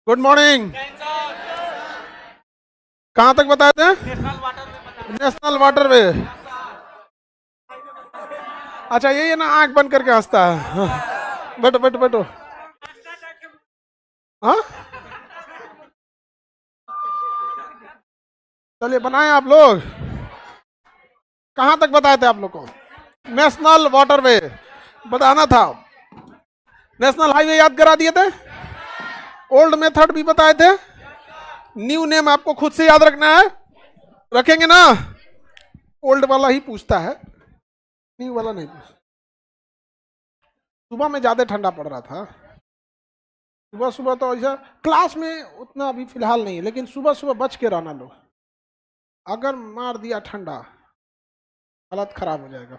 Good morning. कहाँ तक बताए थे? National waterway. अच्छा यही है ना, आंख बंद करके हंसता है। हाँ। बैठो बैठो बैठो। हाँ चलिए बनाए आप लोग। कहाँ तक बताए थे आप लोग को? नेशनल वाटरवे बताना था। नेशनल हाईवे याद करा दिए थे। ओल्ड मेथड भी बताए थे। न्यू नेम आपको खुद से याद रखना है। रखेंगे ना? ओल्ड वाला ही पूछता है, न्यू वाला नहीं पूछता। सुबह में ज्यादा ठंडा पड़ रहा था। सुबह सुबह तो ऐसा क्लास में उतना अभी फिलहाल नहीं है, लेकिन सुबह सुबह बच के रहना लो। अगर मार दिया ठंडा, हालत खराब हो जाएगा।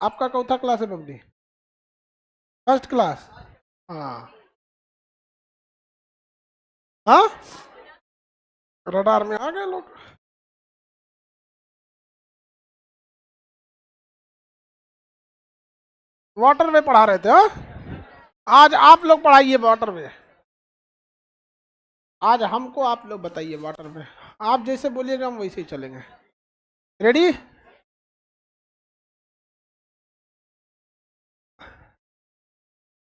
आपका कौथा क्लास है बबली? First class. हाँ हाँ, रडार में आ गए लोग। वाटर वे पढ़ा रहे थे। हाँ, आज आप लोग पढ़ाइए वाटर वे। आज हमको आप लोग बताइए वाटर वे। आप जैसे बोलिएगा हम वैसे ही चलेंगे। रेडी?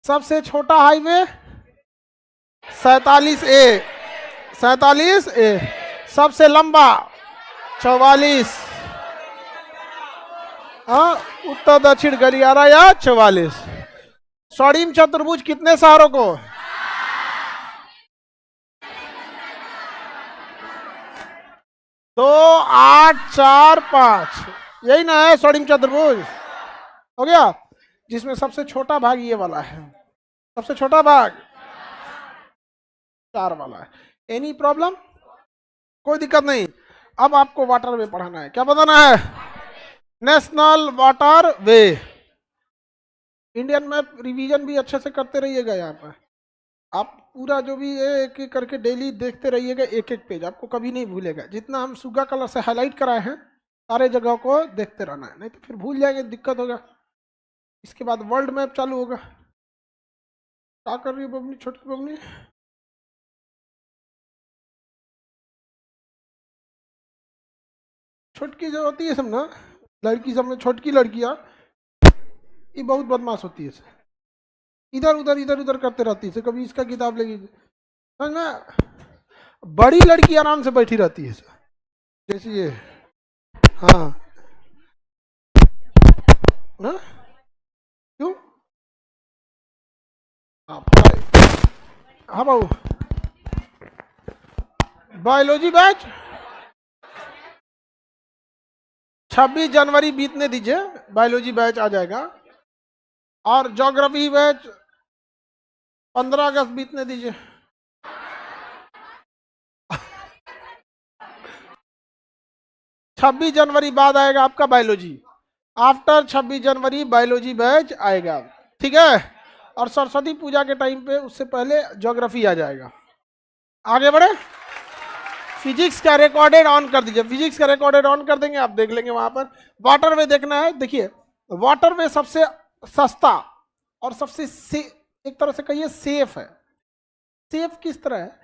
सबसे छोटा हाईवे 47A। 47A। सबसे लंबा 44। हाँ, उत्तर दक्षिण गलियारा या 44। स्वर्णिम चतुर्भुज कितने शहरों को? दो, 8, 4, 5। यही ना है स्वर्णिम चतुर्भुज? हो गया। जिसमें सबसे छोटा भाग ये वाला है। सबसे छोटा भाग 4 वाला है। Any problem? कोई दिक्कत नहीं। अब आपको वाटर वे पढ़ाना है। क्या बताना है? National water way. Indian map revision भी अच्छे से करते रहिएगा। यहाँ पर आप पूरा जो भी एक एक करके डेली देखते रहिएगा, एक एक पेज आपको कभी नहीं भूलेगा। जितना हम सुगा कलर से हाईलाइट कराए हैं, सारे जगह को देखते रहना है, नहीं तो फिर भूल जाएंगे, दिक्कत होगा। इसके बाद वर्ल्ड मैप चालू होगा। क्या कर रही है बबनी, छोटकी बबनी? छोटकी जो होती है सब ना, लड़की सब में छोटकी लड़कियां, ये बहुत बदमाश होती है। इधर उधर करते रहती है। कभी इसका किताब लेगी, समझ में? बड़ी लड़की आराम से बैठी रहती है जैसे ये। हाँ ना, क्यों? हाँ हाँ बाबू, बायोलॉजी बैच 26 जनवरी बीतने दीजिए, बायोलॉजी बैच आ जाएगा। और ज्योग्राफी बैच 15 अगस्त बीतने दीजिए। छब्बीस जनवरी बाद आएगा आपका बायोलॉजी। आफ्टर 26 जनवरी बायोलॉजी बैच आएगा, ठीक है? और सरस्वती पूजा के टाइम पे उससे पहले ज्योग्राफी आ जाएगा। आगे बढ़े। फिजिक्स का रिकॉर्डेड ऑन कर दीजिए। फिजिक्स का रिकॉर्डेड ऑन कर देंगे, आप देख लेंगे वहां पर। वाटर वे देखना है। देखिए, वाटर वे सबसे सस्ता और सबसे एक तरह से कहिए सेफ है। सेफ किस तरह है?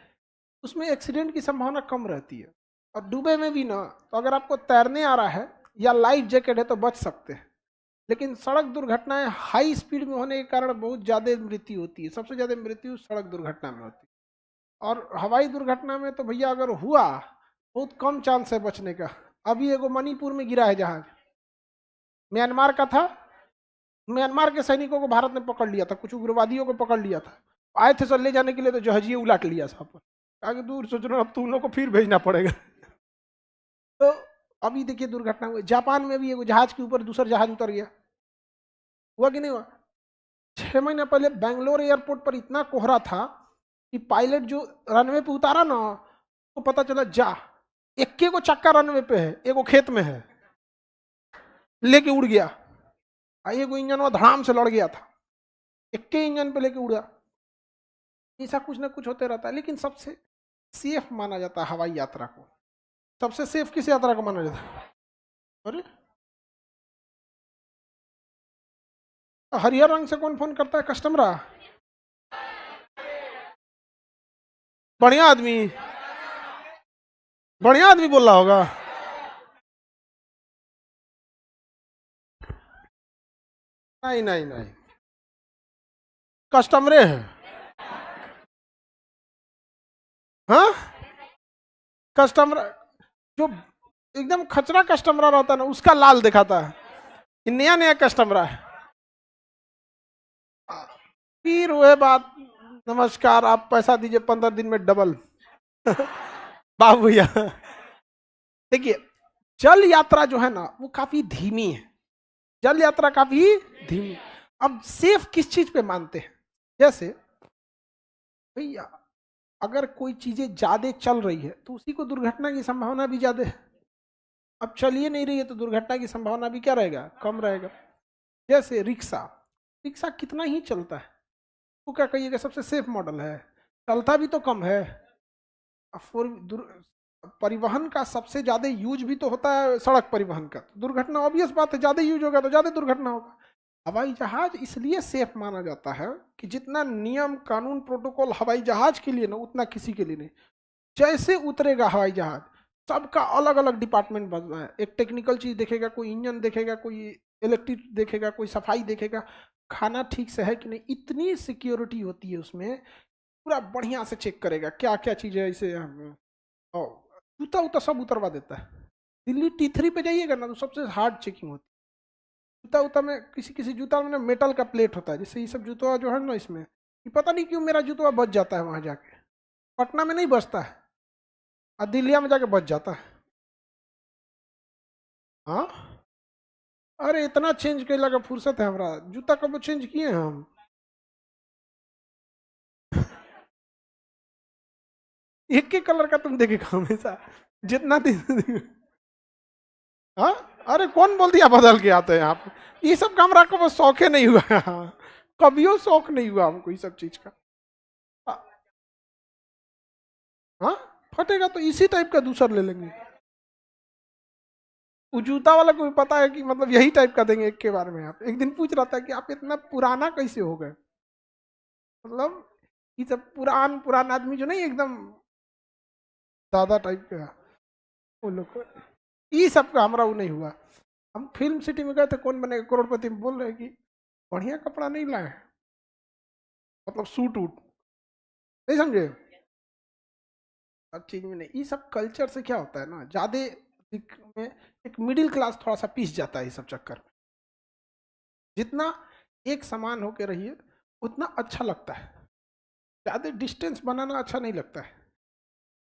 उसमें एक्सीडेंट की संभावना कम रहती है। और डूबे में भी ना, तो अगर आपको तैरने आ रहा है या लाइफ जैकेट है तो बच सकते हैं। लेकिन सड़क दुर्घटनाएं हाई स्पीड में होने के कारण बहुत ज़्यादा मृत्यु होती है। सबसे ज़्यादा मृत्यु सड़क दुर्घटना में होती है। और हवाई दुर्घटना में तो भैया अगर हुआ, बहुत कम चांस है बचने का। अभी एगो मणिपुर में गिरा है जहाज, म्यांमार का था। म्यांमार के सैनिकों को भारत ने पकड़ लिया था, कुछ उग्रवादियों को पकड़ लिया था। आए थे सर ले जाने के लिए, तो जहाजिए उलाट लिया साहब पर। आगे दूर सोच रहे हो, अब तुम लोग को फिर भेजना पड़ेगा। तो अभी देखिए दुर्घटना हुई जापान में भी, एगो जहाज के ऊपर दूसरा जहाज उतर गया। हुआ कि नहीं हुआ? 6 महीना पहले बेंगलोर एयरपोर्ट पर इतना कोहरा था कि पायलट जो रनवे पे उतारा ना, तो पता चला जा इक्के को चक्का रनवे पे है, एगो खेत में है, लेके उड़ गया। एगो इंजन वो धड़ाम से लड़ गया था, इक्के इंजन पे लेके उड़ा। ऐसा कुछ ना कुछ होते रहता है। लेकिन सबसे सेफ माना जाता है हवाई यात्रा को। सबसे सेफ किस यात्रा को माना जाता है? अरे हरियर रंग से कौन फोन करता है? कस्टमर। बढ़िया आदमी, बढ़िया आदमी बोल रहा होगा। नहीं नहीं नहीं, कस्टमरे है। हाँ, कस्टमर जो एकदम खचरा कस्टमर रहता है ना, उसका लाल दिखाता है कि नया नया कस्टमर है। फिर वह बात, नमस्कार आप पैसा दीजिए 15 दिन में डबल। बाबू भैया देखिए, जल यात्रा जो है ना वो काफी धीमी है, जल यात्रा काफी धीमी। अब सेफ किस चीज पे मानते हैं? जैसे भैया अगर कोई चीजें ज्यादा चल रही है तो उसी को दुर्घटना की संभावना भी ज्यादा है। अब चलिए नहीं रही है तो दुर्घटना की संभावना भी क्या रहेगा? कम रहेगा। जैसे रिक्शा, रिक्शा कितना ही चलता है, तो क्या कहिएगा सबसे सेफ मॉडल है? चलता भी तो कम है। परिवहन का सबसे ज्यादा यूज भी तो होता है सड़क परिवहन का, दुर्घटना ऑब्वियस बात है, ज्यादा यूज होगा तो ज्यादा दुर्घटना होगा। हवाई जहाज इसलिए सेफ माना जाता है कि जितना नियम कानून प्रोटोकॉल हवाई जहाज के लिए ना, उतना किसी के लिए नहीं। जैसे उतरेगा हवाई जहाज, सबका अलग अलग डिपार्टमेंट बनना है। एक टेक्निकल चीज देखेगा, कोई इंजन देखेगा, कोई इलेक्ट्रिक देखेगा, कोई सफाई देखेगा, खाना ठीक से है कि नहीं, इतनी सिक्योरिटी होती है उसमें, पूरा बढ़िया से चेक करेगा क्या क्या चीज है। इसे जूता उता सब उतरवा देता है। दिल्ली T3 पे जाइएगा ना तो सबसे हार्ड चेकिंग होती है। जूता उता में किसी किसी जूता में ना मेटल का प्लेट होता है, जैसे ये सब जूता जो है ना इसमें, ये पता नहीं क्यों मेरा जूता बच जाता है वहां जाके। पटना में नहीं बचता है और दिल्ली में जाके बच जाता है। हाँ, अरे इतना चेंज कर लगा, फुर्सत है हमारा, जूता कब चेंज किए हैं हम। एक एक कलर का तुम देखेगा हमेशा, जितना दिन। हाँ, अरे कौन बोल दिया बदल के आते हैं आप? ये सब का हमरा को शौक नहीं हुआ, कभियो शौक नहीं हुआ हमको ये सब चीज का। हाँ, फटेगा तो इसी टाइप का दूसर ले लेंगे। वो जूता वाला को भी पता है कि मतलब यही टाइप का देंगे एक के बारे में। आप एक दिन पूछ रहा था कि आप इतना पुराना कैसे हो गए, मतलब ये सब पुरान पुरान आदमी जो नहीं एकदम दादा टाइप का, वो लोग को ये सब का हमारा वो नहीं हुआ। हम फिल्म सिटी में गए थे, कौन बनेगा करोड़पति में, बोल रहे कि बढ़िया कपड़ा नहीं लाए, मतलब सूट वूट नहीं समझे, हर चीज में नहीं। ये सब कल्चर से क्या होता है ना, ज्यादा में एक मिडिल क्लास थोड़ा सा पीस जाता है ये सब चक्कर में। जितना एक समान होके रहिए उतना अच्छा लगता है, ज्यादा डिस्टेंस बनाना अच्छा नहीं लगता है।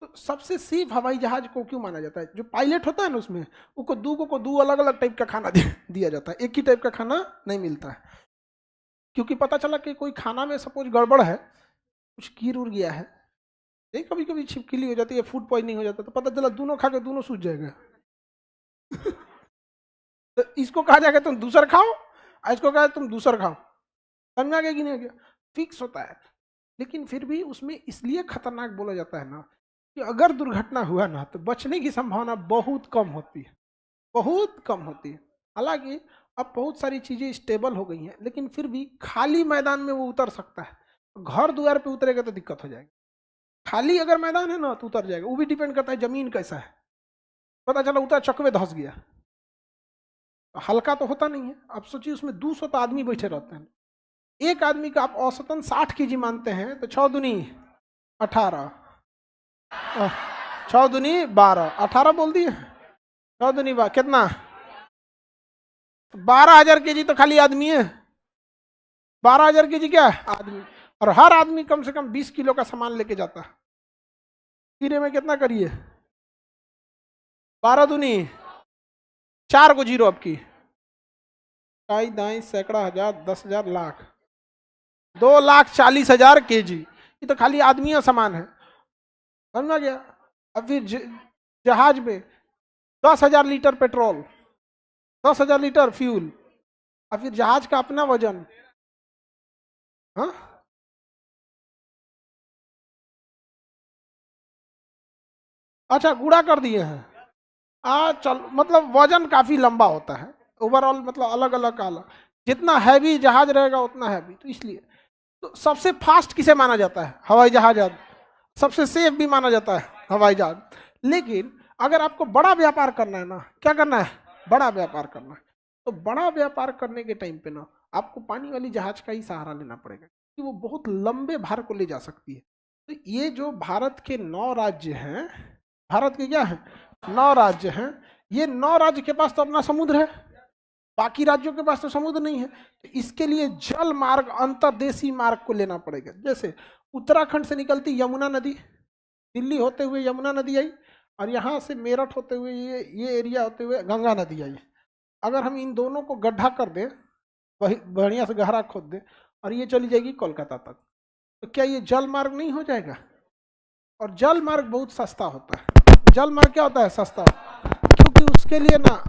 तो सबसे सेफ हवाई जहाज को क्यों माना जाता है? जो पायलट होता है ना उसमें, उसको दो अलग अलग टाइप का खाना दिया जाता है, एक ही टाइप का खाना नहीं मिलता है। क्योंकि पता चला कि कोई खाना में सपोज गड़बड़ है, कुछ कीर उड़ गया है, नहीं कभी कभी छिपकली हो जाती है, फूड पॉइजनिंग हो जाता है, तो पता चला दोनों खा के दोनों सूझ जाएगा। तो इसको कहा जाएगा तुम दूसर खाओ, और इसको कहा तुम दूसर खाओ। समझ आ गया कि नहीं आ गया? फिक्स होता है। लेकिन फिर भी उसमें इसलिए खतरनाक बोला जाता है ना कि अगर दुर्घटना हुआ ना तो बचने की संभावना बहुत कम होती है, बहुत कम होती है। हालांकि अब बहुत सारी चीजें स्टेबल हो गई हैं, लेकिन फिर भी खाली मैदान में वो उतर सकता है। घर द्वार पे उतरेगा तो दिक्कत हो जाएगी। खाली अगर मैदान है ना तो उतर जाएगा। वो भी डिपेंड करता है जमीन कैसा है। पता चला उतर चकवे धंस गया, हल्का तो होता नहीं है। आप सोचिए उसमें 200 आदमी बैठे रहते हैं, एक आदमी का आप औसतन 60 kg मानते हैं, तो 6 दूनी 18, 6 दूनी 12, 18 बोल दिए, 6 दूनी 12 कितना, 12,000 kg तो खाली आदमी है। 12,000 kg क्या आदमी, और हर आदमी कम से कम 20 किलो का सामान लेके जाता है। कीरे में कितना करिए, 12 दूनी 4 को जीरो आपकी, टाई दाई सैकड़ा हजार 10,000 लाख, 2,40,000 kg। ये तो खाली आदमी और सामान है, समझा गया? अब फिर जहाज में 10,000 लीटर पेट्रोल, 10,000 लीटर फ्यूल, और फिर जहाज का अपना वजन। हाँ, अच्छा गुड़ा कर दिए हैं। चल मतलब वजन काफी लंबा होता है ओवरऑल, मतलब अलग अलग का अलग। जितना हैवी जहाज रहेगा उतना हैवी, तो इसलिए तो सबसे फास्ट किसे माना जाता है? हवाई जहाज। सबसे सेफ भी माना जाता है हवाई जहाज। लेकिन अगर आपको बड़ा व्यापार करना है ना, क्या करना है, बड़ा व्यापार करना है, तो बड़ा व्यापार करने के टाइम पे ना आपको पानी वाली जहाज का ही सहारा लेना पड़ेगा, कि वो बहुत लंबे भार को ले जा सकती है। तो ये जो भारत के 9 राज्य हैं, भारत के क्या है 9 राज्य हैं, ये 9 राज्य के पास तो अपना समुद्र है, बाकी राज्यों के पास तो समुद्र नहीं है। तो इसके लिए जल मार्ग, अंतर्देशीय मार्ग को लेना पड़ेगा। जैसे उत्तराखंड से निकलती यमुना नदी, दिल्ली होते हुए यमुना नदी आई, और यहाँ से मेरठ होते हुए ये एरिया होते हुए गंगा नदी आई। अगर हम इन दोनों को गड्ढा कर दें, वही बढ़िया से गहरा खोद दें, और ये चली जाएगी कोलकाता तक, तो क्या ये जल मार्ग नहीं हो जाएगा? और जल मार्ग बहुत सस्ता होता है। जल मार्ग क्या होता है, सस्ता, क्योंकि उसके लिए ना,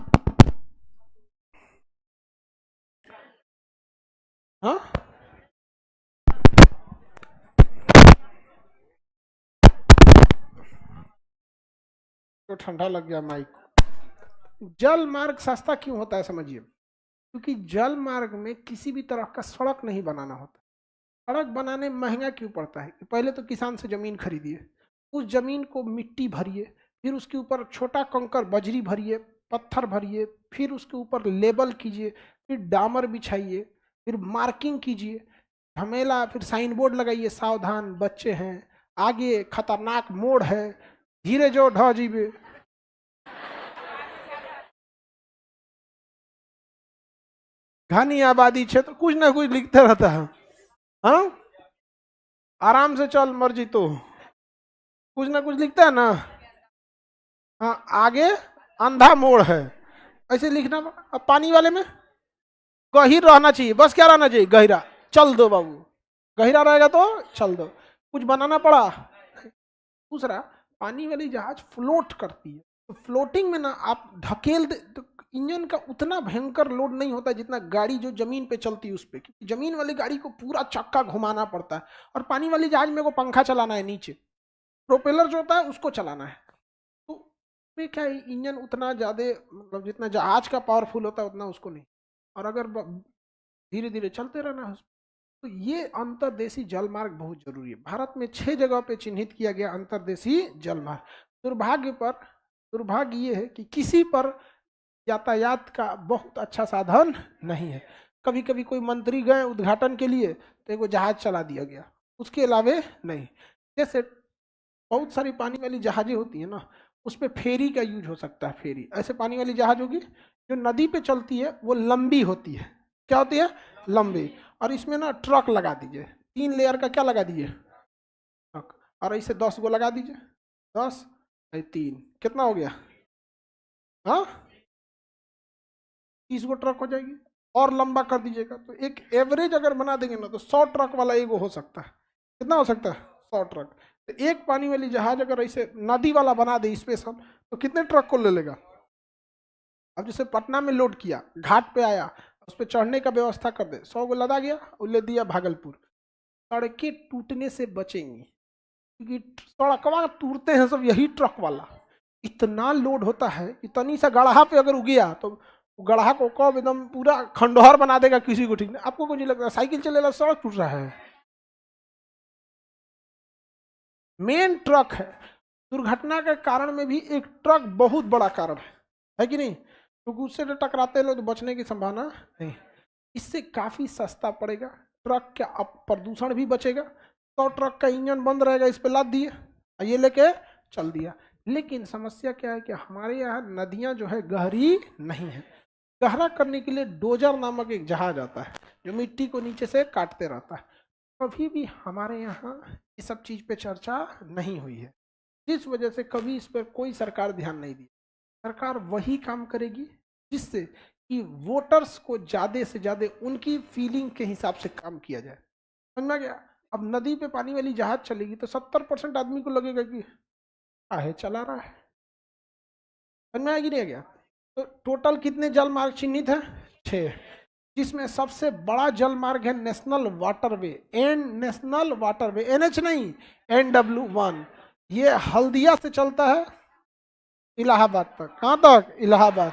हाँ तो ठंडा लग गया माइक। जल मार्ग सस्ता क्यों होता है समझिए, क्योंकि जल मार्ग में किसी भी तरह का सड़क नहीं बनाना होता। सड़क बनाने महंगा क्यों पड़ता है? पहले तो किसान से जमीन खरीदिए, उस जमीन को मिट्टी भरिए, फिर उसके ऊपर छोटा कंकर बजरी भरिए, पत्थर भरिए, फिर उसके ऊपर लेबल कीजिए, फिर डामर बिछाइए, फिर मार्किंग कीजिए, झमेला, फिर साइन बोर्ड लगाइए, सावधान बच्चे हैं, आगे खतरनाक मोड़ है, धीरे जो ढ जीबे। घनी आबादी क्षेत्र, कुछ ना कुछ लिखते रहता है। हाँ, आराम से चल मर्जी, तो कुछ ना कुछ लिखता है ना। हाँ, आगे अंधा मोड़ है, ऐसे लिखना। अब पानी वाले में गहिर रहना चाहिए, बस क्या रहना चाहिए, गहरा, चल दो बाबू, गहरा रहेगा तो चल दो, कुछ बनाना पड़ा। दूसरा, पानी वाली जहाज फ्लोट करती है, तो फ्लोटिंग में ना आप ढकेल दे तो इंजन का उतना भयंकर लोड नहीं होता जितना गाड़ी जो जमीन पे चलती है उस पर, क्योंकि जमीन वाली गाड़ी को पूरा चक्का घुमाना पड़ता है, और पानी वाली जहाज में को पंखा चलाना है, नीचे प्रोपेलर जो होता है उसको चलाना है। तो में क्या है, इंजन उतना ज़्यादा, मतलब जितना जहाज का पावरफुल होता है उतना उसको नहीं। और अगर धीरे धीरे चलते रहना है, तो ये अंतर्देशीय जल मार्ग बहुत जरूरी है। भारत में 6 जगह पे चिन्हित किया गया अंतर्देशीय जल मार्ग। दुर्भाग्य ये है कि किसी पर यातायात का बहुत अच्छा साधन नहीं है। कभी कभी कोई मंत्री गए उद्घाटन के लिए तो एक जहाज चला दिया गया, उसके अलावे नहीं। जैसे बहुत सारी पानी वाली जहाजें होती है ना, उस पर फेरी का यूज हो सकता है। फेरी ऐसे पानी वाली जहाज होगी जो नदी पे चलती है, वो लंबी होती है। क्या होती है, लंबी। और इसमें ना ट्रक लगा दीजिए, 3 लेयर का क्या लगा दीजिए, ट्रक, और ऐसे 10 गो लगा दीजिए, 10 3 कितना हो गया, हाँ 30 गो ट्रक हो जाएगी। और लंबा कर दीजिएगा तो एक एवरेज अगर बना देंगे ना, तो 100 ट्रक वाला एगो हो सकता है। कितना हो सकता है, 100 ट्रक। तो एक पानी वाली जहाज अगर ऐसे नदी वाला बना दे स्पेशल, तो कितने ट्रक को ले लेगा। अब जैसे पटना में लोड किया, घाट पे आया, उस पर चढ़ने का व्यवस्था कर दे, 100 गो लदा गया और ले दिया भागलपुर। सड़कें टूटने से बचेंगी, क्योंकि सड़कवा टूटते हैं सब यही ट्रक वाला। इतना लोड होता है, इतनी सा गढ़ा पे अगर उगिया तो गढ़ा को कब एकदम पूरा खंडहर बना देगा, किसी को ठीक नहीं। आपको कुछ नहीं लगता, साइकिल चलेगा सड़क टूट रहा है, मेन ट्रक है। दुर्घटना के कारण में भी एक ट्रक बहुत बड़ा कारण है कि नहीं, क्योंकि उससे जो टकराते हैं लोग तो बचने की संभावना नहीं। इससे काफी सस्ता पड़ेगा, ट्रक का प्रदूषण भी बचेगा। 100 ट्रक का इंजन बंद रहेगा, इस पे लाद दिए, ये लेके चल दिया। लेकिन समस्या क्या है कि हमारे यहाँ नदियां जो है गहरी नहीं है। गहरा करने के लिए डोजर नामक एक जहाज आता है जो मिट्टी को नीचे से काटते रहता है। कभी भी हमारे यहाँ इस सब चीज पे चर्चा नहीं हुई है, जिस वजह से कभी इस पर कोई सरकार ध्यान नहीं दी। सरकार वही काम करेगी जिससे कि वोटर्स को ज्यादा से ज्यादा उनकी फीलिंग के हिसाब से काम किया जाए। समझ गया। अब नदी पे पानी वाली जहाज चलेगी तो 70% आदमी को लगेगा कि आहे चला रहा है। समझ में आएगी नहीं गया। तो टोटल कितने जल मार्ग चिन्हित है, 6, जिसमें सबसे बड़ा जल मार्ग है national waterway, national waterway, NH नहीं, NW1। ये हल्दिया से चलता है इलाहाबाद तक। कहाँ तक, इलाहाबाद।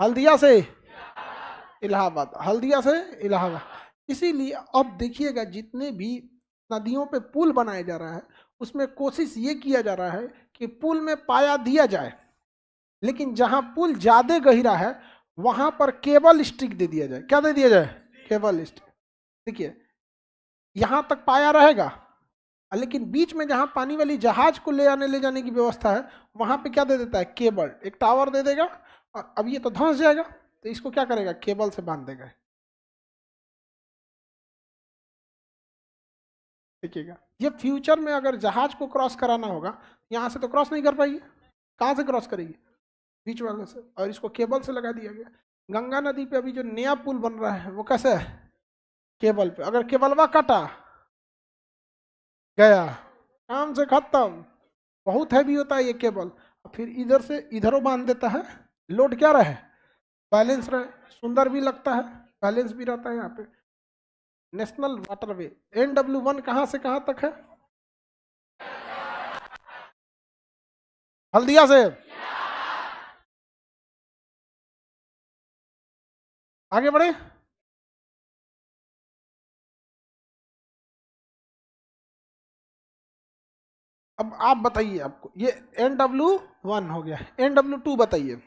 हल्दिया से इलाहाबाद, हल्दिया से इलाहाबाद। इसीलिए अब देखिएगा जितने भी नदियों पे पुल बनाया जा रहा है, उसमें कोशिश ये किया जा रहा है कि पुल में पाया दिया जाए, लेकिन जहां पुल ज्यादा गहरा है वहां पर केबल स्टिक दे दिया जाए। क्या दे दिया जाए? Cable stick. देखिए यहां तक पाया रहेगा, लेकिन बीच में जहां पानी वाली जहाज को ले जाने की व्यवस्था है वहां पे क्या दे देता है? केबल। एक टावर दे देगा, और अब ये तो धंस जाएगा, तो इसको क्या करेगा? केबल से बांध देगा। देखिएगा, ये फ्यूचर में अगर जहाज को क्रॉस कराना होगा, यहाँ से तो क्रॉस नहीं कर पाएगी, कहाँ से क्रॉस करेगी? बीच वाले से, और इसको केबल से लगा दिया गया। गंगा नदी पे अभी जो नया पुल बन रहा है वो कैसे है? केबल पे। अगर केबलवा कटा गया, काम से खत्म। बहुत हैवी होता है ये केबल, फिर इधर से इधरों बांध देता है, लोड क्या रहे? बैलेंस रहे, सुंदर भी लगता है, बैलेंस भी रहता है। यहाँ पे नेशनल वाटरवे NW1 कहां से कहां तक है? हल्दिया से आगे बढ़े। अब आप बताइए, आपको ये NW1 हो गया, NW2 बताइए।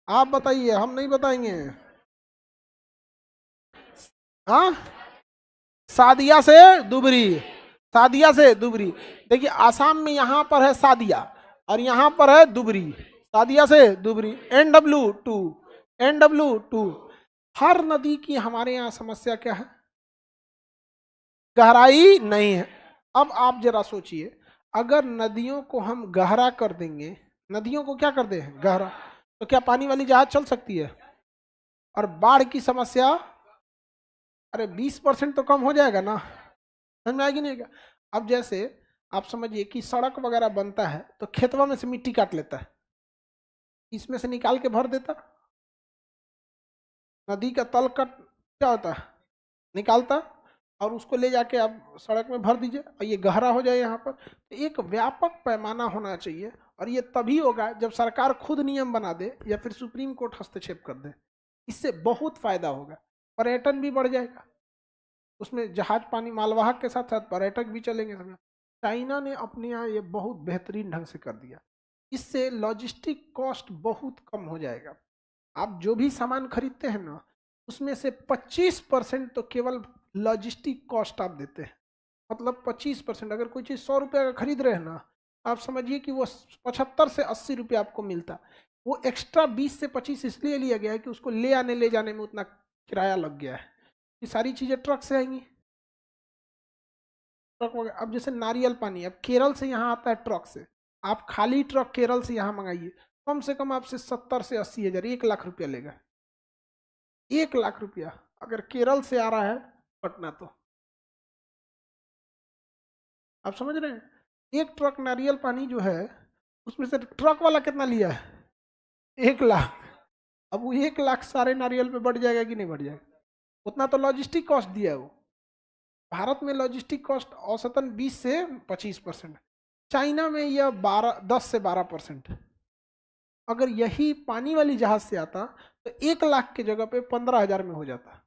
आप बताइए, हम नहीं बताएंगे। हाँ, सादिया से दुबरी, सादिया से दुबरी। देखिए आसाम में यहाँ पर है सादिया और यहाँ पर है दुबरी, सादिया से दुबरी। NW2, NW2। हर नदी की हमारे यहाँ समस्या क्या है? गहराई नहीं है। अब आप जरा सोचिए, अगर नदियों को हम गहरा कर देंगे, नदियों को क्या कर दे गहरा, तो क्या पानी वाली जहाज चल सकती है? और बाढ़ की समस्या, अरे 20% तो कम हो जाएगा ना। समझ में आएगी नहीं क्या? अब जैसे आप समझिए कि सड़क वगैरह बनता है तो खेतवा में से मिट्टी काट लेता है, इसमें से निकाल के भर देता। नदी का तल का क्या होता है? निकालता, और उसको ले जाके आप सड़क में भर दीजिए और ये गहरा हो जाए। यहाँ पर तो एक व्यापक पैमाना होना चाहिए, और ये तभी होगा जब सरकार खुद नियम बना दे या फिर सुप्रीम कोर्ट हस्तक्षेप कर दे। इससे बहुत फायदा होगा, पर्यटन भी बढ़ जाएगा, उसमें जहाज पानी मालवाहक के साथ साथ पर्यटक भी चलेंगे। समझा? चाइना ने अपने यहाँ ये बहुत बेहतरीन ढंग से कर दिया, इससे लॉजिस्टिक कॉस्ट बहुत कम हो जाएगा। आप जो भी सामान खरीदते हैं ना, उसमें से 25% तो केवल लॉजिस्टिक कॉस्ट आप देते हैं। मतलब 25%। अगर कोई चीज़ 100 रुपये का खरीद रहे हैं ना, आप समझिए कि वो 75 से 80 रुपये आपको मिलता। वो एक्स्ट्रा 20 से 25 इसलिए लिया गया है कि उसको ले आने ले जाने में उतना किराया लग गया है। ये सारी चीज़ें ट्रक से आएंगी, ट्रक वगैरह। अब जैसे नारियल पानी अब केरल से यहाँ आता है ट्रक से, आप खाली ट्रक केरल से यहाँ मंगाइए, कम से कम आपसे 70 से 80 हज़ार, 1 लाख रुपया लेगा। 1 लाख रुपया अगर केरल से आ रहा है पटना, तो आप समझ रहे हैं? एक ट्रक नारियल पानी जो है, उसमें से ट्रक वाला कितना लिया है? 1 लाख। अब वो 1 लाख सारे नारियल पे बढ़ जाएगा कि नहीं बढ़ जाएगा? उतना तो लॉजिस्टिक कॉस्ट दिया है वो। भारत में लॉजिस्टिक कॉस्ट औसतन 20 से 25%, चाइना में यह 10 से 12%। अगर यही पानी वाली जहाज से आता तो 1 लाख के जगह पे 15 हज़ार में हो जाता।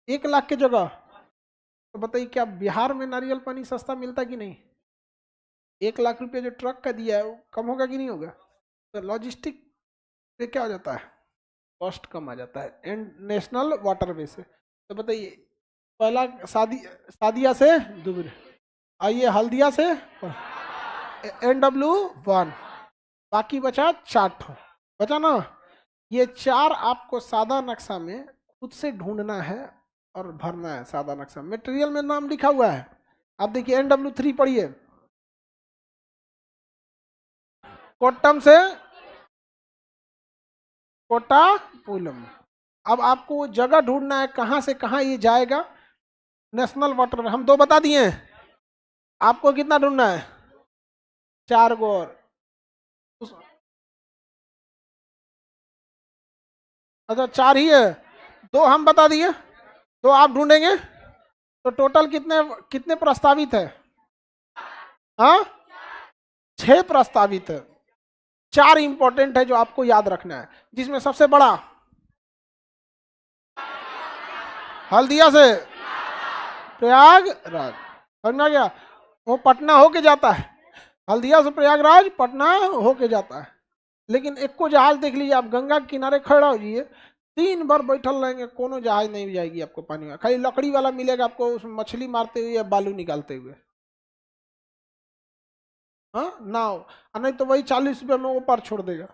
1 लाख के जगह। तो बताइए क्या बिहार में नारियल पानी सस्ता मिलता कि नहीं? 1 लाख रुपये जो ट्रक का दिया है वो कम होगा कि नहीं होगा? तो लॉजिस्टिक से क्या हो जाता है? कॉस्ट कम आ जाता है, एंड नेशनल वाटरवे से। तो बताइए, पहला सादिया से दुबरी, आइए हल्दिया से NW1, बाकी बचा 4 बचा ना। ये 4 आपको सादा नक्शा में खुद से ढूंढना है और भरना है। सादा नक्शा मटेरियल में नाम लिखा हुआ है, आप देखिए NW3 पढ़िए, कोट्टम से कोट्टापुलम। अब आपको जगह ढूंढना है कहां से कहां ये जाएगा। नेशनल वाटर हम 2 बता दिए हैं, आपको कितना ढूंढना है? 4 गो और। अच्छा 4 ही है, 2 हम बता दिए, 2 आप ढूंढेंगे। तो टोटल कितने कितने प्रस्तावित है? हाँ, 6 प्रस्तावित है। 4 इंपॉर्टेंट है जो आपको याद रखना है, जिसमें सबसे बड़ा हल्दिया से प्रयागराज, समझ में आ गया। वो पटना होके जाता है, हल्दिया से प्रयागराज पटना होके जाता है। लेकिन एक को जहाज देख लीजिए, आप गंगा के किनारे खड़ा हो जाइए, 3 बार बैठल रहेंगे, कोनो जहाज नहीं जाएगी आपको पानी में, खाली लकड़ी वाला मिलेगा आपको, उसमें मछली मारते हुए या बालू निकालते हुए। हाँ नाव, नहीं तो वही 40 रुपये में वो पार छोड़ देगा,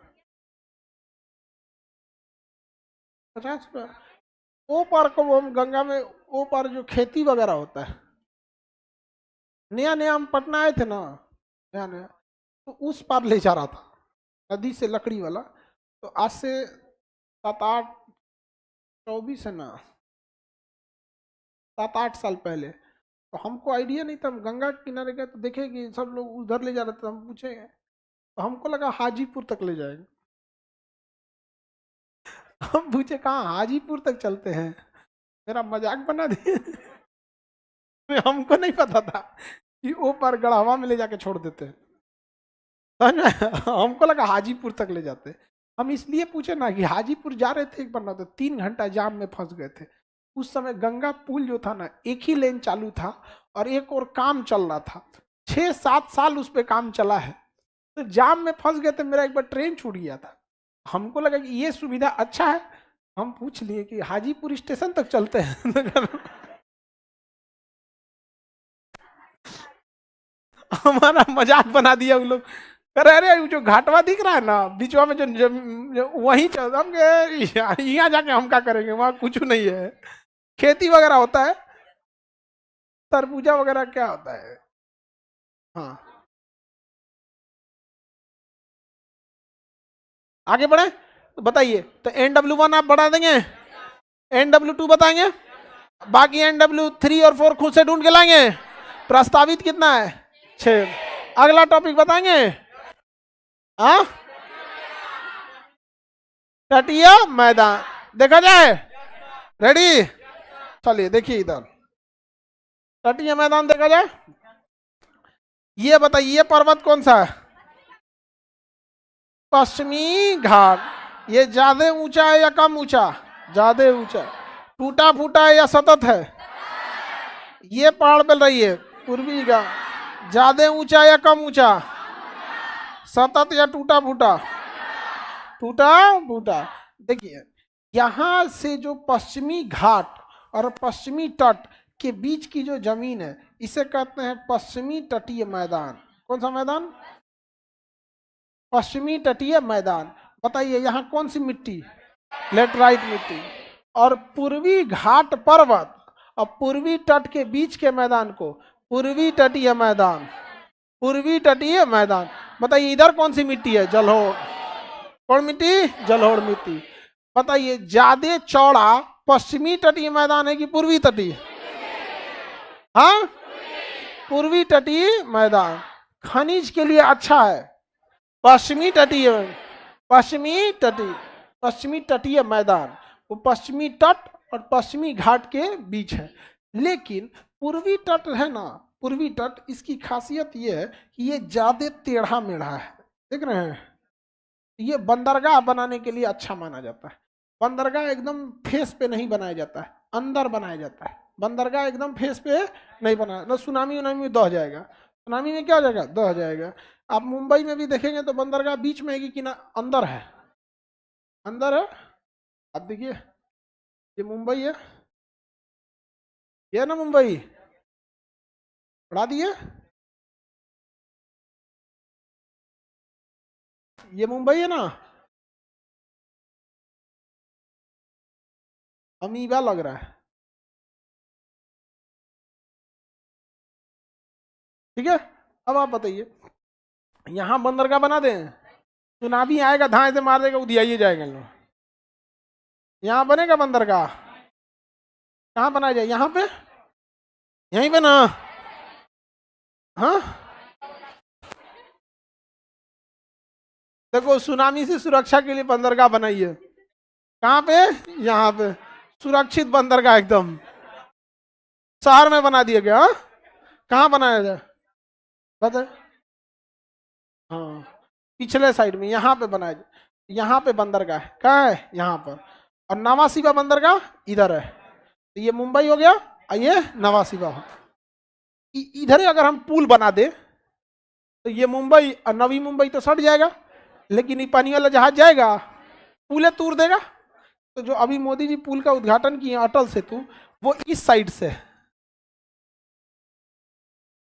50 रुपये। वो पार को हम गंगा में, वो पार जो खेती वगैरह होता है, नया नया हम पटना आए थे ना, नया नया, तो उस पार ले जा रहा था नदी से लकड़ी वाला। तो आज से 7-8, 24 है ना, 7-8 साल पहले, तो हमको आइडिया नहीं था, हम गंगा के किनारे गए तो देखे कि सब लोग उधर ले जा रहे थे, तो हम पूछे, तो हमको लगा हाजीपुर तक ले जाएंगे। हम पूछे कहाँ हाजीपुर तक चलते हैं, मेरा मजाक बना दिए। हमको नहीं पता था कि वो पर गढ़ावा में ले जाके छोड़ देते हैं, समझ में? हमको लगा हाजीपुर तक ले जाते। हम इसलिए पूछे ना कि हाजीपुर जा रहे थे एक बार ना, तो 3 घंटा जाम में फंस गए थे। उस समय गंगा पुल जो था ना, एक ही लेन चालू था और एक और काम चल रहा था, 6-7 साल उस पर काम चला है, तो जाम में फंस गए थे। मेरा एक बार ट्रेन छूट गया था, हमको लगा कि ये सुविधा अच्छा है, हम पूछ लिए कि हाजीपुर स्टेशन तक चलते हैं। हमारा मजाक बना दिया उन लोग, कह रहे अरे जो घाटवा दिख रहा है ना बीचवा में, जो वहीं चल, हम यहाँ जाके हम क्या करेंगे, वहां कुछ नहीं है, खेती वगैरह होता है, तरबूजा वगैरह क्या होता है। हाँ आगे बढ़े तो बताइए, तो NW1 आप बढ़ा देंगे, NW2 बताएंगे, बाकी NW3 और 4 खुद से ढूंढ के लाएंगे। प्रस्तावित कितना है? 6। अगला टॉपिक बताएंगे, हाँ तटीय मैदान, देखा जाए, रेडी, चलिए देखिए इधर, तटीय मैदान देखा जाए। ये बताइए पर्वत कौन सा है? पश्चिमी घाट। ये ज्यादा ऊंचा है या कम ऊंचा? ज्यादा ऊंचा। टूटा फूटा है या सतत है? ये पहाड़ बोल रही है पूर्वी घाट, ज्यादा ऊंचा या कम ऊंचा? सतत या टूटा फूटा? टूटा फूटा। देखिए यहां से जो पश्चिमी घाट और पश्चिमी तट के बीच की जो जमीन है, इसे कहते हैं पश्चिमी तटीय मैदान। कौन सा मैदान? पश्चिमी तटीय मैदान। बताइए यहाँ कौन सी मिट्टी? लेटराइट मिट्टी। और पूर्वी घाट पर्वत और पूर्वी तट के बीच के मैदान को पूर्वी तटीय मैदान, पूर्वी तटीय मैदान। बताइए इधर कौन सी मिट्टी है? जलोढ़। कौन मिट्टी? जलोढ़ मिट्टी। बताइए ज्यादा चौड़ा पश्चिमी तटीय मैदान है कि पूर्वी तटीय? हाँ पूर्वी तटीय मैदान। खनिज के लिए अच्छा है पश्चिमी तटीय, पश्चिमी तटीय मैदान, वो पश्चिमी तट और पश्चिमी घाट के बीच है। लेकिन पूर्वी तट है ना, पूर्वी तट, इसकी खासियत ये है कि ये ज्यादा टेढ़ा मेढ़ा है, देख रहे हैं? ये बंदरगाह बनाने के लिए अच्छा माना जाता है। बंदरगाह एकदम फेस पे नहीं बनाया जाता है, अंदर बनाया जाता है। बंदरगाह एकदम फेस पे नहीं बनाया, ना सुनामी उनामी में दह जाएगा। सुनामी में क्या हो जाएगा? दह जाएगा। आप मुंबई में भी देखेंगे तो बंदरगाह बीच में है कि ना अंदर है? अंदर है। आप देखिए ये मुंबई है, ये ना मुंबई, बढ़ा दिए, ये मुंबई है ना, अमीबा लग रहा है, ठीक है? अब आप बताइए यहाँ बंदरगाह बना दें, सुनामी आएगा धाए से मार देगा, उधियाइए जाएगा लोग। यहाँ बनेगा बंदरगाह? कहाँ बनाया जाए? यहाँ पे, यहीं पे ना? हाँ देखो सुनामी से सुरक्षा के लिए बंदरगाह बनाइए। कहाँ पे? यहाँ पे सुरक्षित बंदरगाह एकदम शहर में बना दिया गया। हाँ? कहाँ बनाया जाए बता? हाँ पिछले साइड में, यहाँ पे बनाया जाए। यहाँ पे बंदरगाह है, कहाँ है? यहाँ पर। और नवा शिवा बंदरगाह इधर है। तो ये मुंबई हो गया और ये नवा शिवा हो। इधर अगर हम पुल बना दे तो ये मुंबई और नवी मुंबई तो सट जाएगा, लेकिन ये पानी वाला जहाज जाएगा, पुले तूर देगा। तो जो अभी मोदी जी पुल का उद्घाटन किए अटल सेतु, वो इस साइड से,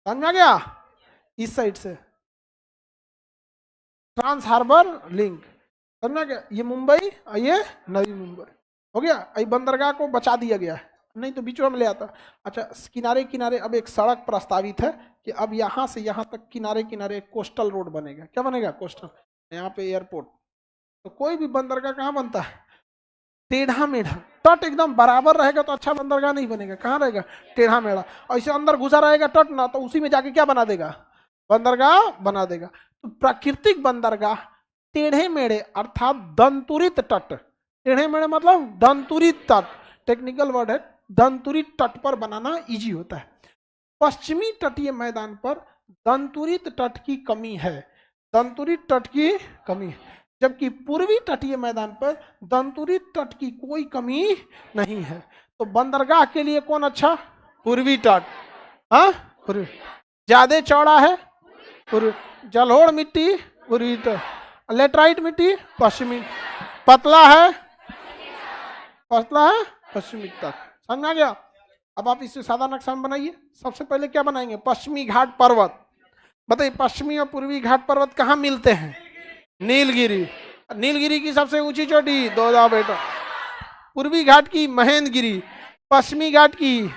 समझ में आ गया, इस साइड से ट्रांस हार्बर लिंक, समझ में आ गया। ये मुंबई और ये नवी मुंबई हो गया। ये बंदरगाह को बचा दिया गया है, नहीं तो बीच में ले आता। अच्छा, किनारे किनारे अब एक सड़क प्रस्तावित है कि अब यहाँ से यहाँ तक किनारे किनारे कोस्टल रोड बनेगा। क्या बनेगा? कोस्टल। यहाँ पे एयरपोर्ट, तो कोई भी बंदरगाह कहाँ बनता है? टेढ़ा मेढ़ा। तट एकदम बराबर रहेगा तो अच्छा बंदरगाह नहीं बनेगा। कहाँ रहेगा? टेढ़ा मेढ़ा। ऐसे अंदर घुसा रहेगा तट ना, तो उसी में जाके क्या बना देगा? बंदरगाह बना देगा। तो प्राकृतिक बंदरगाह टेढ़े मेढ़े अर्थात दंतुरित तट, टेढ़े मेढ़े मतलब दंतुरित तट, टेक्निकल वर्ड है, दंतुरित तट पर बनाना इजी होता है। पश्चिमी तटीय मैदान पर दंतुरित तट की कमी है, दंतुरित तट की कमी है, जबकि पूर्वी तटीय मैदान पर दंतुरित तट की कोई कमी नहीं है। तो बंदरगाह के लिए कौन अच्छा? पूर्वी तट। हाँ, पूर्वी। ज्यादा चौड़ा है पूर्वी, जलोढ़ मिट्टी पूर्वी तट, लेटराइट मिट्टी पश्चिमी, पतला है पश्चिमी तट। समझ में आ गया? अब आप इससे सादा नक्शा बनाइए। सबसे पहले क्या बनाएंगे? पश्चिमी घाट पर्वत। बताइए, पश्चिमी और पूर्वी घाट पर्वत कहाँ मिलते हैं? नीलगिरी। नीलगिरी की सबसे ऊंची चोटी दोदा बेटा, पूर्वी घाट की महेंद्रगिरी, पश्चिमी घाट की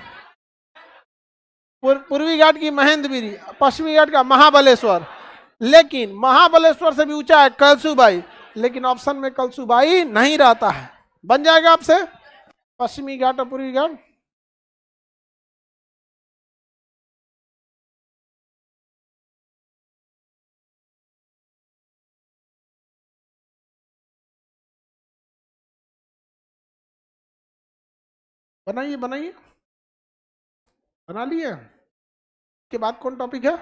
पूर्वी घाट की महेंद्रगिरी, पश्चिमी घाट का महाबलेश्वर। लेकिन महाबलेश्वर से भी ऊंचा है कलसुबाई, लेकिन ऑप्शन में कलसुबाई नहीं रहता है। बन जाएगा आपसे पश्चिमी घाट और पूर्वी घाट। बनाइए बनाइए, बना लिए। के बाद कौन टॉपिक है?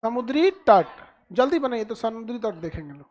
समुद्री तट। जल्दी बनाइए तो समुद्री तट देखेंगे लोग।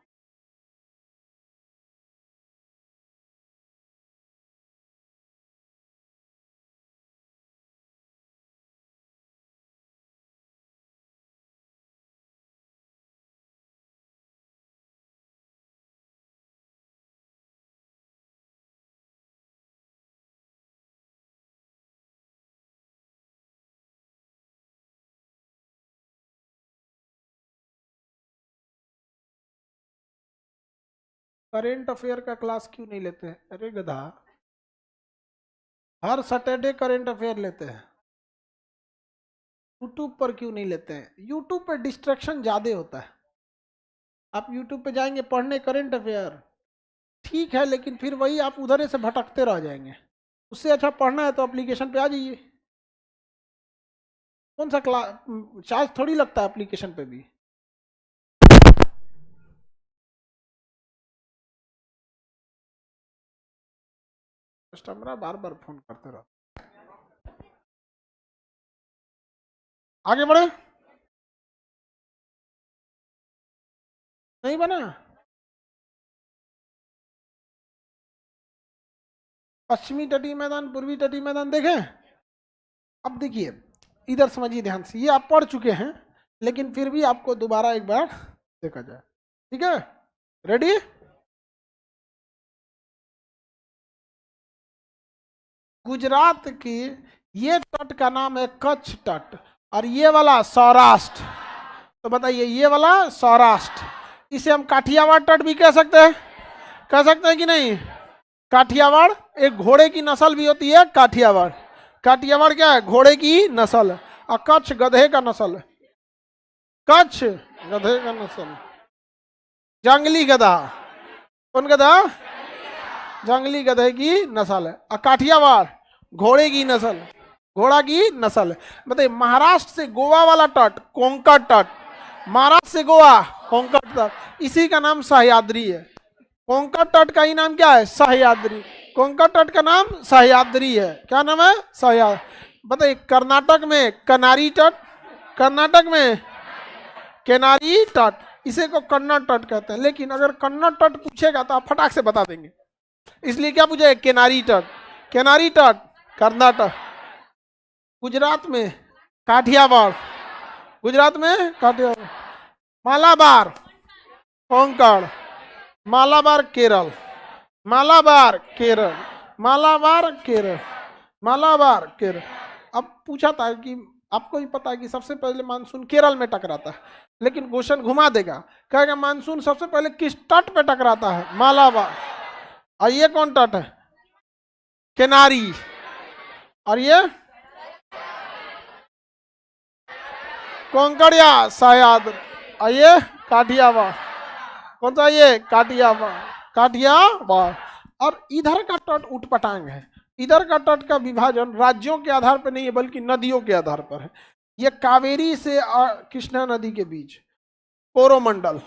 करेंट अफेयर का क्लास क्यों नहीं लेते हैं? अरे गधा, हर सैटरडे करेंट अफेयर लेते हैं। यूट्यूब पर क्यों नहीं लेते हैं? यूट्यूब पर डिस्ट्रैक्शन ज्यादा होता है। आप यूट्यूब पे जाएंगे पढ़ने करेंट अफेयर, ठीक है, लेकिन फिर वही आप उधर से भटकते रह जाएंगे। उससे अच्छा पढ़ना है तो एप्लीकेशन पे आ जाइए। कौन सा क्लास, चार्ज थोड़ी लगता है एप्लीकेशन पे भी। कस्टमर बार बार फोन करते रहो। आगे बढ़े। नहीं बना? पश्चिमी तटीय मैदान, पूर्वी तटीय मैदान देखें। अब देखिए, इधर समझिए ध्यान से, ये आप पढ़ चुके हैं, लेकिन फिर भी आपको दोबारा एक बार देखा जाए। ठीक है, रेडी? गुजरात की ये तट का नाम है कच्छ तट, और ये वाला सौराष्ट्र। तो बताइए, ये वाला सौराष्ट्र, इसे हम काठियावाड़ तट भी कह सकते हैं। कह सकते हैं कि नहीं? काठियावाड़ एक घोड़े की नस्ल भी होती है, काठियावाड़। काठियावाड़ क्या है? घोड़े की नस्ल है। और कच्छ गधे का नस्ल है। कच्छ गधे का नस्ल, जंगली गधा। कौन गधा? जंगली गधे की नस्ल है। और काठियावाड़ घोड़े की नस्ल, घोड़ा की नस्ल है। बताइए, महाराष्ट्र से गोवा वाला तट कोंकण तट, महाराष्ट्र से गोवा कोंकण तट, इसी का नाम सह्याद्री है। कोंकण तट का ही नाम क्या है? सह्याद्री। कोंकण तट का नाम सह्याद्री है। क्या नाम है? सह्याद्री। बताइए, कर्नाटक में कनारी तट, कर्नाटक में केनारी तट, इसे को कन्नड़ तट कहते हैं। लेकिन अगर कन्नड़ तट पूछेगा तो आप फटाक से बता देंगे, इसलिए क्या पूछे? केनारी तट। केनारी तट कर्नाटक। गुजरात में काठियावाड़, गुजरात में काठियावाड़। मालाबार कोंकण, मालाबार केरल, मालाबार केरल, मालाबार केरल, मालाबार केरल। अब पूछा था कि आपको ही पता है कि सबसे पहले मानसून केरल में टकराता है, लेकिन क्वेश्चन घुमा देगा, कहेगा मानसून सबसे पहले किस तट पे टकराता है? मालाबार। और ये कौन तट है? किनारी। और ये कोंकणिया सह्याद्री। और ये काठियावाड़। कौन सा? ये काठियावाड़, काठियावाड़। और इधर का तट उटपटांग है। इधर का तट का विभाजन राज्यों के आधार पर नहीं है, बल्कि नदियों के आधार पर है। ये कावेरी से कृष्णा नदी के बीच कोरोमंडल,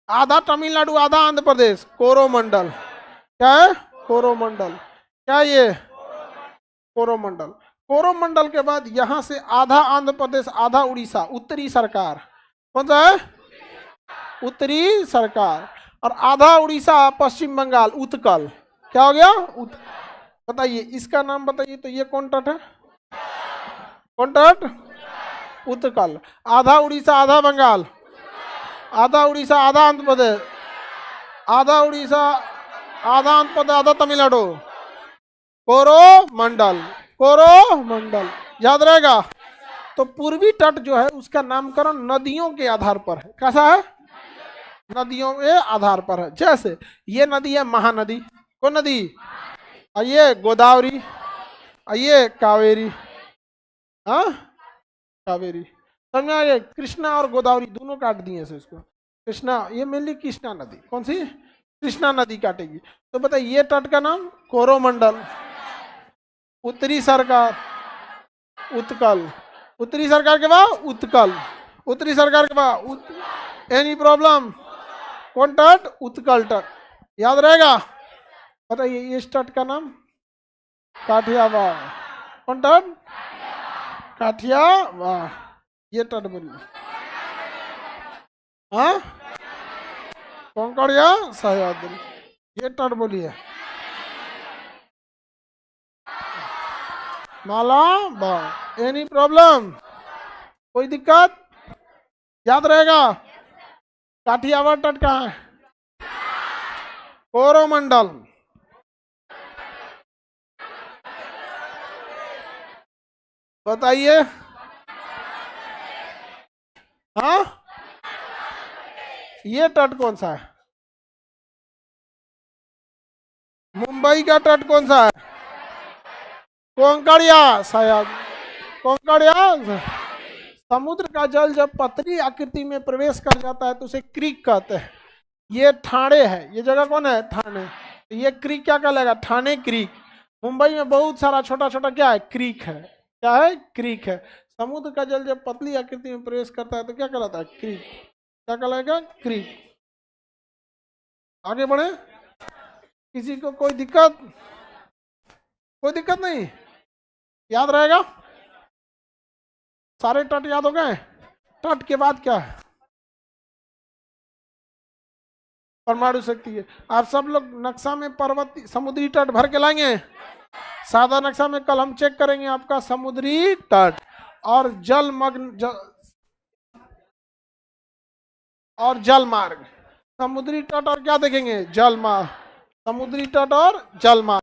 आधा तमिलनाडु आधा आंध्र प्रदेश, कोरोमंडल। क्या है? कोरोमंडल। क्या ये? कोरोमंडल। कोरोमंडल के बाद यहां से आधा आंध्र प्रदेश आधा उड़ीसा, उत्तरी सरकार। कौन सा है? उत्तरी सरकार। और आधा उड़ीसा पश्चिम बंगाल, उत्कल। क्या हो गया? बताइए इसका नाम बताइए। तो ये कौन तट है? कौन तट? उत्कल। आधा उड़ीसा आधा बंगाल, आधा उड़ीसा आधा आंध्र प्रदेश, आधा उड़ीसा आधा आंध्र प्रदेश आधा तमिलनाडु, कोरोमंडल। कोरोमंडल याद रहेगा। तो पूर्वी तट जो है उसका नामकरण नदियों के आधार पर है। कैसा है? नदियों के आधार पर है। जैसे ये नदी है महानदी, कौन नदी? और ये गोदावरी, और ये कावेरी। हाँ, कावेरी। समझ में आ गया? कृष्णा और गोदावरी दोनों काट दिए से इसको। कृष्णा, ये मेनली कृष्णा नदी। कौन सी? कृष्णा नदी काटेगी। तो बताइए ये तट का नाम कोरोमंडल। उत्तरी सरकार उत्कल, उत्तरी सरकार के बाद उत्कल, उत्तरी सरकार के बाद एनी प्रॉब्लम? कौन तट? उत्कल तट। याद रहेगा। बताइए इस तट का नाम? काठियावाड़। कौन तट? काठियावाड़। ये तट बोलिए। हाँ, कोंकणिया सह्याद्री। ये तट बोलिए। मालाबार। Any problem? कोई दिक्कत? याद रहेगा। काठियावाड़ तट कहाँ है? कोरोमंडल। बताइए। हाँ, ये तट कौन सा है? मुंबई का तट कौन सा है? कोंकणिया सह्याद्री। कोंकणिया। समुद्र का जल जब पतली आकृति में प्रवेश कर जाता है तो उसे क्रीक कहते हैं। ये ठाणे है। ये जगह कौन है? ठाणे। तो ये क्रीक क्या कहलाएगा? ठाणे क्रीक। मुंबई में बहुत सारा छोटा छोटा क्या है? क्रीक है। क्या है? क्रीक है। समुद्र का जल जब पतली आकृति में प्रवेश करता है तो क्या कहलाता है? क्रीक। क्या कहलाएगा? क्रीक। आगे बढ़े। किसी को कोई दिक्कत? कोई दिक्कत नहीं? याद रहेगा। सारे तट याद हो गए। तट के बाद क्या है? परमाणु शक्ति है। आप सब लोग नक्शा में पर्वतीय समुद्री तट भर के लाएंगे। सादा नक्शा में कल हम चेक करेंगे आपका समुद्री तट और जलमग्न और जल मार्ग। समुद्री तट और क्या देखेंगे? जल मार्ग। समुद्री तट और जल मार्ग।